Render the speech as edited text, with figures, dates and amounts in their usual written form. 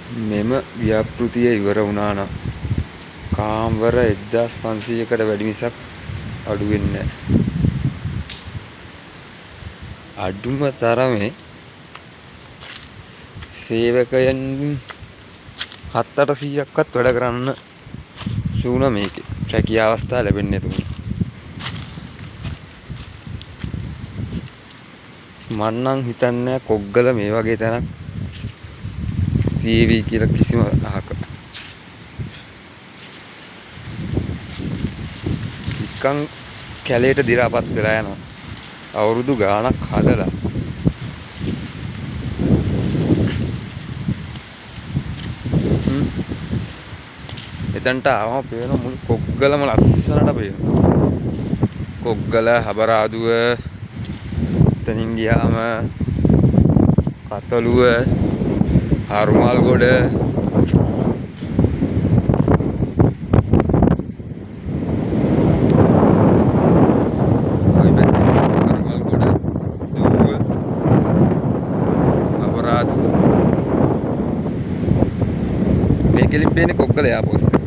මෙම ව්‍යාපෘතිය ඉවර වුණා නම් කාමර 1500කට වැඩි මිසක් අඩු වෙන්නේ නැහැ. අඩුම තරමේ සේවකයන් 7-800ක්වත් වැඩ කරන්න සූණ මේකේ රැකියා අවස්ථා ලැබෙන්නේ නැතුණු. මම නම් හිතන්නේ කොග්ගල මේ වගේ තැනක් තියෙවි කියලා කිසිම අහක. නිකන් කැලේට දි รา පත් වෙලා යනවා. අවුරුදු ගාණක් හදලා එතනට ආවම පේන මුළු කොග්ගලම ලස්සනට පේනවා. කොග්ගල හබරාදුව එතනින් ගියාම කතලුව හර්මල්ගොඩ මේකෙලින් පේන්නේ කොග්ගල එයාපෝස්ට්.